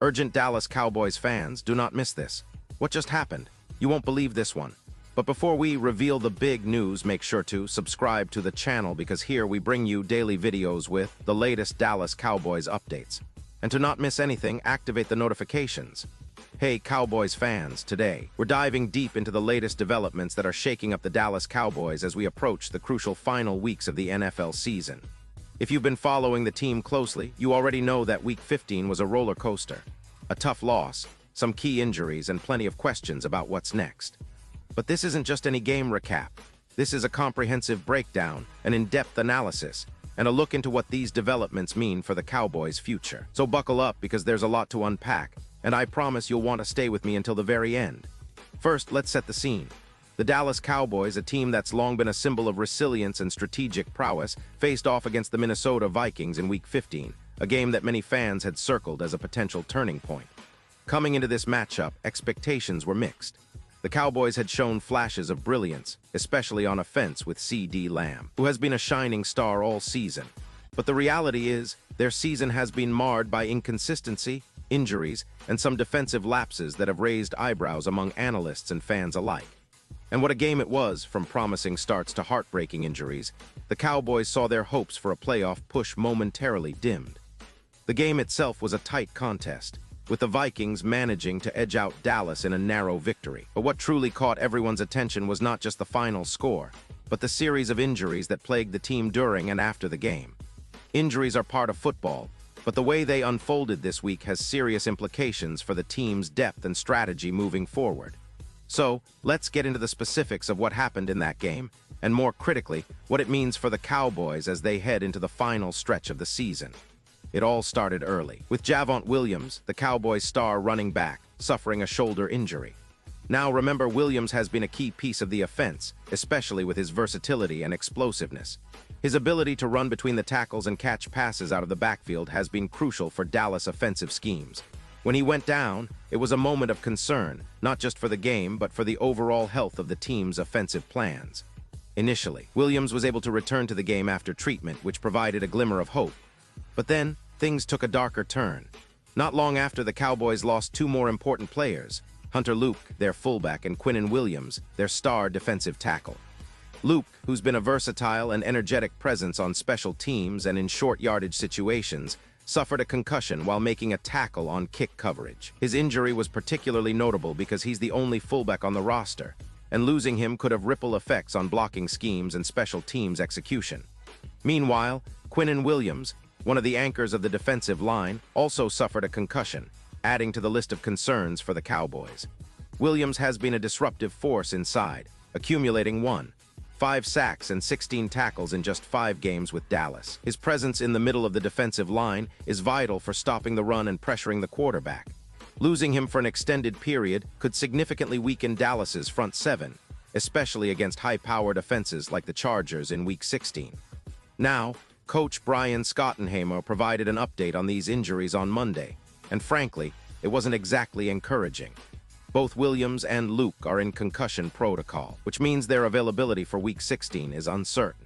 Urgent Dallas Cowboys fans, do not miss this. What just happened? You won't believe this one. But before we reveal the big news, make sure to subscribe to the channel because here we bring you daily videos with the latest Dallas Cowboys updates. And to not miss anything, activate the notifications. Hey Cowboys fans, today we're diving deep into the latest developments that are shaking up the Dallas Cowboys as we approach the crucial final weeks of the NFL season. If you've been following the team closely, you already know that Week 15 was a roller coaster. A tough loss, some key injuries, and plenty of questions about what's next. But this isn't just any game recap. This is a comprehensive breakdown, an in-depth analysis, and a look into what these developments mean for the Cowboys' future. So buckle up because there's a lot to unpack, and I promise you'll want to stay with me until the very end. First, let's set the scene. The Dallas Cowboys, a team that's long been a symbol of resilience and strategic prowess, faced off against the Minnesota Vikings in Week 15, a game that many fans had circled as a potential turning point. Coming into this matchup, expectations were mixed. The Cowboys had shown flashes of brilliance, especially on offense with CeeDee Lamb, who has been a shining star all season. But the reality is, their season has been marred by inconsistency, injuries, and some defensive lapses that have raised eyebrows among analysts and fans alike. And what a game it was, from promising starts to heartbreaking injuries. The Cowboys saw their hopes for a playoff push momentarily dimmed. The game itself was a tight contest, with the Vikings managing to edge out Dallas in a narrow victory. But what truly caught everyone's attention was not just the final score, but the series of injuries that plagued the team during and after the game. Injuries are part of football, but the way they unfolded this week has serious implications for the team's depth and strategy moving forward. So, let's get into the specifics of what happened in that game, and more critically, what it means for the Cowboys as they head into the final stretch of the season. It all started early, with Javonte Williams, the Cowboys' star running back, suffering a shoulder injury. Now remember, Williams has been a key piece of the offense, especially with his versatility and explosiveness. His ability to run between the tackles and catch passes out of the backfield has been crucial for Dallas' offensive schemes. When he went down, it was a moment of concern, not just for the game, but for the overall health of the team's offensive plans. Initially, Williams was able to return to the game after treatment, which provided a glimmer of hope. But then, things took a darker turn. Not long after, the Cowboys lost two more important players, Hunter Luke, their fullback, and Quinnen Williams, their star defensive tackle. Luke, who's been a versatile and energetic presence on special teams and in short yardage situations, suffered a concussion while making a tackle on kick coverage. His injury was particularly notable because he's the only fullback on the roster, and losing him could have ripple effects on blocking schemes and special teams execution. Meanwhile, Quinnen Williams, one of the anchors of the defensive line, also suffered a concussion, adding to the list of concerns for the Cowboys. Williams has been a disruptive force inside, accumulating 5 sacks and 16 tackles in just 5 games with Dallas. His presence in the middle of the defensive line is vital for stopping the run and pressuring the quarterback. Losing him for an extended period could significantly weaken Dallas's front seven, especially against high-powered offenses like the Chargers in Week 16. Now, Coach Brian Schottenheimer provided an update on these injuries on Monday, and frankly, it wasn't exactly encouraging. Both Williams and Luke are in concussion protocol, which means their availability for Week 16 is uncertain.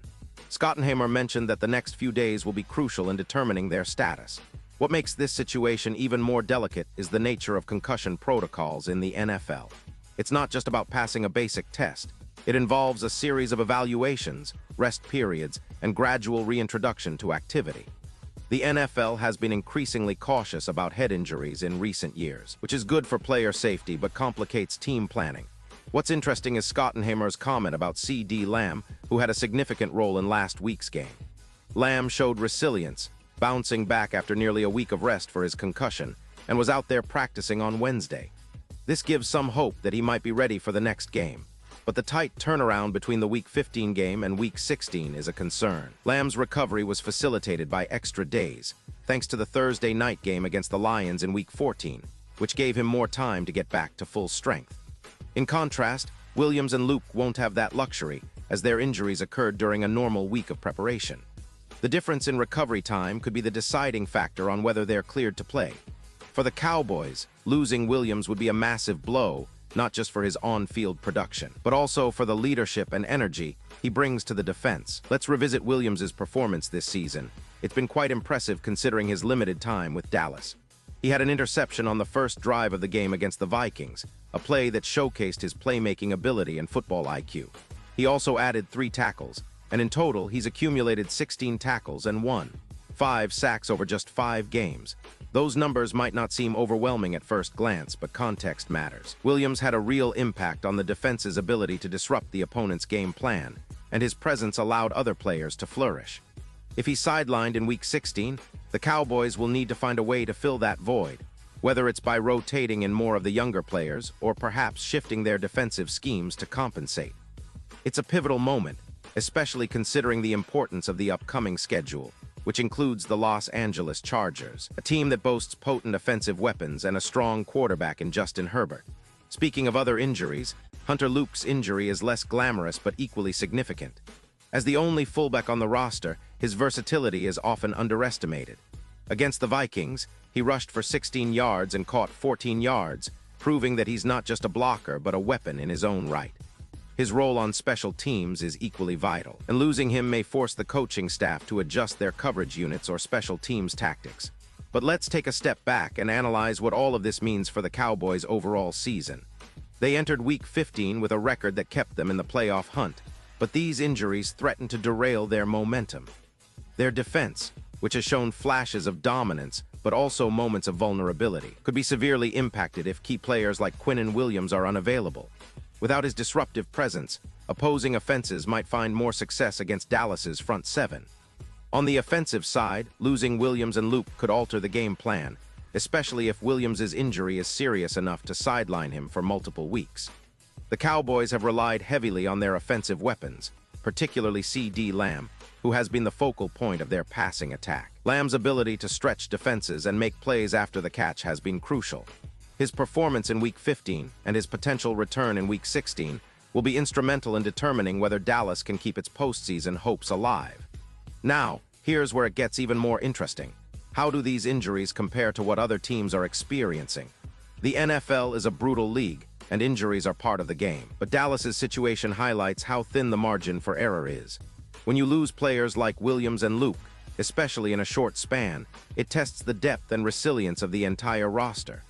Schottenheimer mentioned that the next few days will be crucial in determining their status. What makes this situation even more delicate is the nature of concussion protocols in the NFL. It's not just about passing a basic test. It involves a series of evaluations, rest periods, and gradual reintroduction to activity. The NFL has been increasingly cautious about head injuries in recent years, which is good for player safety but complicates team planning. What's interesting is Schottenheimer's comment about CeeDee Lamb, who had a significant role in last week's game. Lamb showed resilience, bouncing back after nearly a week of rest for his concussion, and was out there practicing on Wednesday. This gives some hope that he might be ready for the next game. But the tight turnaround between the Week 15 game and Week 16 is a concern. Lamb's recovery was facilitated by extra days, thanks to the Thursday night game against the Lions in Week 14, which gave him more time to get back to full strength. In contrast, Williams and Luke won't have that luxury, as their injuries occurred during a normal week of preparation. The difference in recovery time could be the deciding factor on whether they're cleared to play. For the Cowboys, losing Williams would be a massive blow, not just for his on-field production, but also for the leadership and energy he brings to the defense. Let's revisit Williams' performance this season. It's been quite impressive considering his limited time with Dallas. He had an interception on the first drive of the game against the Vikings, a play that showcased his playmaking ability and football IQ. He also added 3 tackles, and in total, he's accumulated 16 tackles and 5 sacks over just 5 games. Those numbers might not seem overwhelming at first glance, but context matters. Williams had a real impact on the defense's ability to disrupt the opponent's game plan, and his presence allowed other players to flourish. If he's sidelined in Week 16, the Cowboys will need to find a way to fill that void, whether it's by rotating in more of the younger players or perhaps shifting their defensive schemes to compensate. It's a pivotal moment, especially considering the importance of the upcoming schedule, which includes the Los Angeles Chargers, a team that boasts potent offensive weapons and a strong quarterback in Justin Herbert. Speaking of other injuries, Hunter Luke's injury is less glamorous but equally significant. As the only fullback on the roster, his versatility is often underestimated. Against the Vikings, he rushed for 16 yards and caught 14 yards, proving that he's not just a blocker but a weapon in his own right. His role on special teams is equally vital, and losing him may force the coaching staff to adjust their coverage units or special teams tactics. But let's take a step back and analyze what all of this means for the Cowboys' overall season. They entered Week 15 with a record that kept them in the playoff hunt, but these injuries threaten to derail their momentum. Their defense, which has shown flashes of dominance but also moments of vulnerability, could be severely impacted if key players like Quinnen Williams are unavailable. Without his disruptive presence, opposing offenses might find more success against Dallas's front seven. On the offensive side, losing Williams and Luke could alter the game plan, especially if Williams' injury is serious enough to sideline him for multiple weeks. The Cowboys have relied heavily on their offensive weapons, particularly CeeDee Lamb, who has been the focal point of their passing attack. Lamb's ability to stretch defenses and make plays after the catch has been crucial. His performance in Week 15 and his potential return in Week 16 will be instrumental in determining whether Dallas can keep its postseason hopes alive. Now, here's where it gets even more interesting. How do these injuries compare to what other teams are experiencing? The NFL is a brutal league, and injuries are part of the game. But Dallas's situation highlights how thin the margin for error is. When you lose players like Williams and Luke, especially in a short span, it tests the depth and resilience of the entire roster.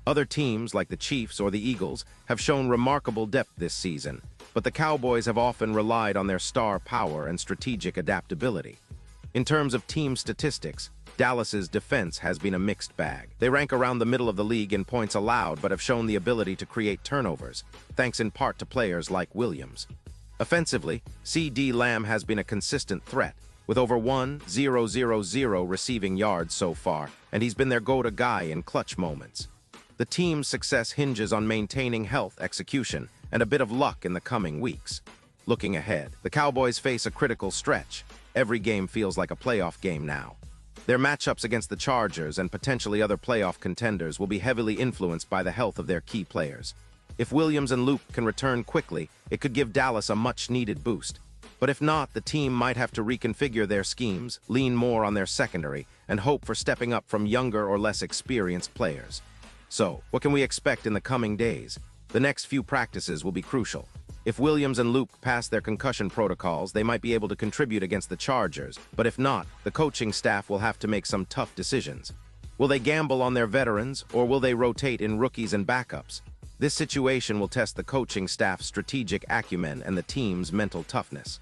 Other teams, like the Chiefs or the Eagles, have shown remarkable depth this season, but the Cowboys have often relied on their star power and strategic adaptability. In terms of team statistics, Dallas's defense has been a mixed bag. They rank around the middle of the league in points allowed but have shown the ability to create turnovers, thanks in part to players like Williams. Offensively, CeeDee Lamb has been a consistent threat, with over 1,000 receiving yards so far, and he's been their go-to guy in clutch moments. The team's success hinges on maintaining health, execution, and a bit of luck in the coming weeks. Looking ahead, the Cowboys face a critical stretch. Every game feels like a playoff game now. Their matchups against the Chargers and potentially other playoff contenders will be heavily influenced by the health of their key players. If Williams and Luke can return quickly, it could give Dallas a much-needed boost. But if not, the team might have to reconfigure their schemes, lean more on their secondary, and hope for stepping up from younger or less experienced players. So, what can we expect in the coming days? The next few practices will be crucial. If Williams and Luke pass their concussion protocols, they might be able to contribute against the Chargers, but if not, the coaching staff will have to make some tough decisions. Will they gamble on their veterans, or will they rotate in rookies and backups? This situation will test the coaching staff's strategic acumen and the team's mental toughness.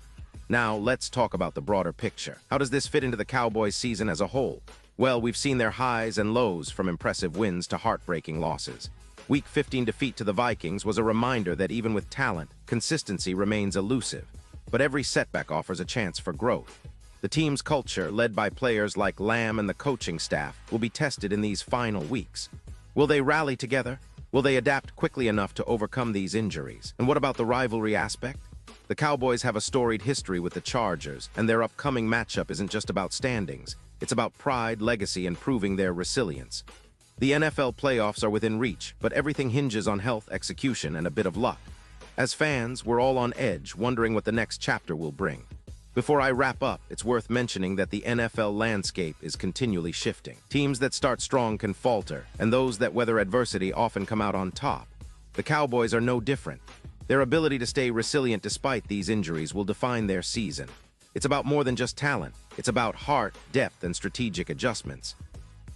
Now, let's talk about the broader picture. How does this fit into the Cowboys' season as a whole? Well, we've seen their highs and lows, from impressive wins to heartbreaking losses. Week 15 defeat to the Vikings was a reminder that even with talent, consistency remains elusive. But every setback offers a chance for growth. The team's culture, led by players like Lamb and the coaching staff, will be tested in these final weeks. Will they rally together? Will they adapt quickly enough to overcome these injuries? And what about the rivalry aspect? The Cowboys have a storied history with the Chargers, and their upcoming matchup isn't just about standings. It's about pride, legacy, and proving their resilience. The NFL playoffs are within reach, but everything hinges on health, execution, and a bit of luck. As fans, we're all on edge, wondering what the next chapter will bring. Before I wrap up, it's worth mentioning that the NFL landscape is continually shifting. Teams that start strong can falter, and those that weather adversity often come out on top. The Cowboys are no different. Their ability to stay resilient despite these injuries will define their season. It's about more than just talent. It's about heart, depth, and strategic adjustments.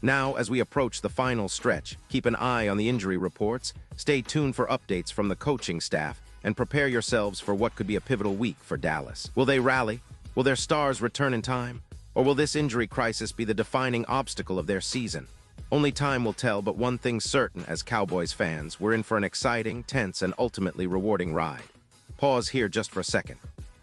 Now, as we approach the final stretch, keep an eye on the injury reports, stay tuned for updates from the coaching staff, and prepare yourselves for what could be a pivotal week for Dallas. Will they rally? Will their stars return in time? Or will this injury crisis be the defining obstacle of their season? Only time will tell, but one thing's certain as Cowboys fans, we're in for an exciting, tense, and ultimately rewarding ride. Pause here just for a second.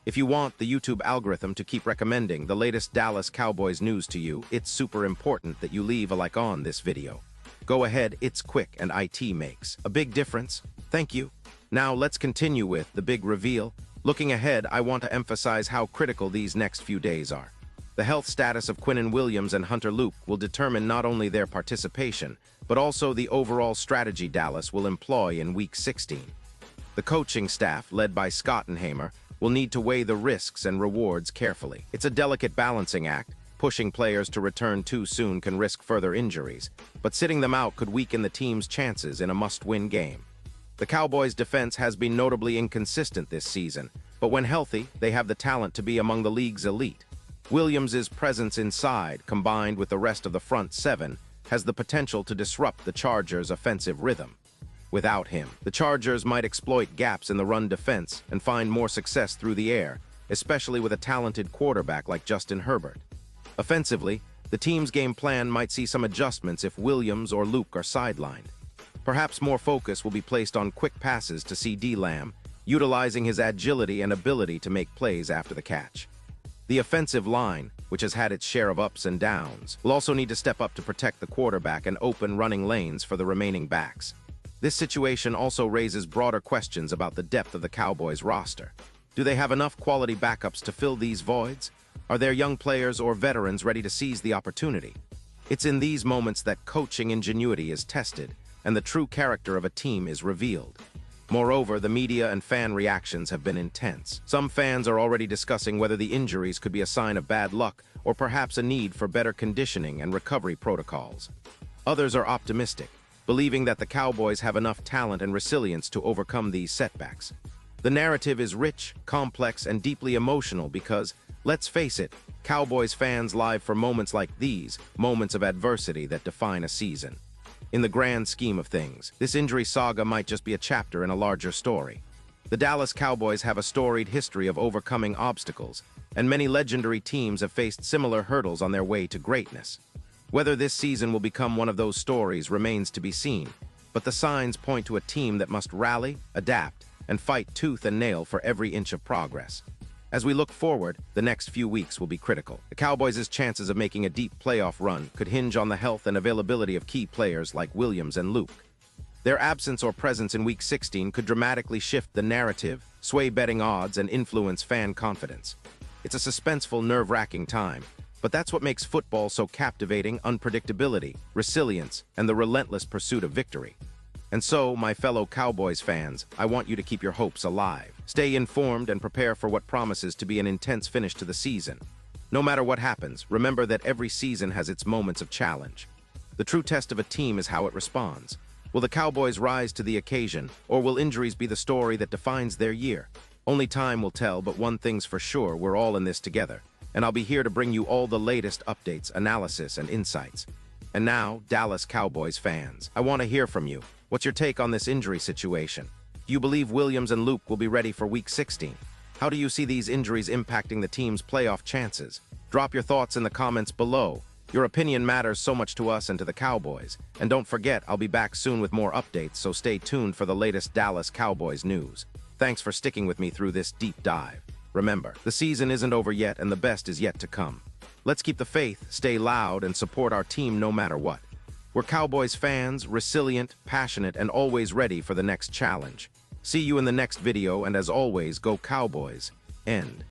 If you want the YouTube algorithm to keep recommending the latest Dallas Cowboys news to you, it's super important that you leave a like on this video. Go ahead, it's quick and IT makes a big difference. Thank you. Now let's continue with the big reveal. Looking ahead, I want to emphasize how critical these next few days are. The health status of Quinnen Williams and Hunter Luke will determine not only their participation, but also the overall strategy Dallas will employ in Week 16. The coaching staff, led by Schottenheimer, will need to weigh the risks and rewards carefully. It's a delicate balancing act. Pushing players to return too soon can risk further injuries, but sitting them out could weaken the team's chances in a must-win game. The Cowboys' defense has been notably inconsistent this season, but when healthy, they have the talent to be among the league's elite. Williams' presence inside, combined with the rest of the front seven, has the potential to disrupt the Chargers' offensive rhythm. Without him, the Chargers might exploit gaps in the run defense and find more success through the air, especially with a talented quarterback like Justin Herbert. Offensively, the team's game plan might see some adjustments if Williams or Luke are sidelined. Perhaps more focus will be placed on quick passes to CeeDee Lamb, utilizing his agility and ability to make plays after the catch. The offensive line, which has had its share of ups and downs, will also need to step up to protect the quarterback and open running lanes for the remaining backs. This situation also raises broader questions about the depth of the Cowboys' roster. Do they have enough quality backups to fill these voids? Are there young players or veterans ready to seize the opportunity? It's in these moments that coaching ingenuity is tested and the true character of a team is revealed. Moreover, the media and fan reactions have been intense. Some fans are already discussing whether the injuries could be a sign of bad luck or perhaps a need for better conditioning and recovery protocols. Others are optimistic, believing that the Cowboys have enough talent and resilience to overcome these setbacks. The narrative is rich, complex, and deeply emotional because, let's face it, Cowboys fans live for moments like these, moments of adversity that define a season. In the grand scheme of things, this injury saga might just be a chapter in a larger story. The Dallas Cowboys have a storied history of overcoming obstacles, and many legendary teams have faced similar hurdles on their way to greatness. Whether this season will become one of those stories remains to be seen, but the signs point to a team that must rally, adapt, and fight tooth and nail for every inch of progress. As we look forward, the next few weeks will be critical. The Cowboys' chances of making a deep playoff run could hinge on the health and availability of key players like Williams and Luke. Their absence or presence in Week 16 could dramatically shift the narrative, sway betting odds, and influence fan confidence. It's a suspenseful, nerve-wracking time, but that's what makes football so captivating: unpredictability, resilience, and the relentless pursuit of victory. And so, my fellow Cowboys fans, I want you to keep your hopes alive. Stay informed and prepare for what promises to be an intense finish to the season. No matter what happens, remember that every season has its moments of challenge. The true test of a team is how it responds. Will the Cowboys rise to the occasion, or will injuries be the story that defines their year? Only time will tell, but one thing's for sure: we're all in this together, and I'll be here to bring you all the latest updates, analysis, and insights. And now, Dallas Cowboys fans, I want to hear from you. What's your take on this injury situation? Do you believe Williams and Luke will be ready for Week 16? How do you see these injuries impacting the team's playoff chances? Drop your thoughts in the comments below. Your opinion matters so much to us and to the Cowboys. And don't forget, I'll be back soon with more updates, so stay tuned for the latest Dallas Cowboys news. Thanks for sticking with me through this deep dive. Remember, the season isn't over yet and the best is yet to come. Let's keep the faith, stay loud, and support our team no matter what. We're Cowboys fans, resilient, passionate, and always ready for the next challenge. See you in the next video, and as always, go Cowboys. End.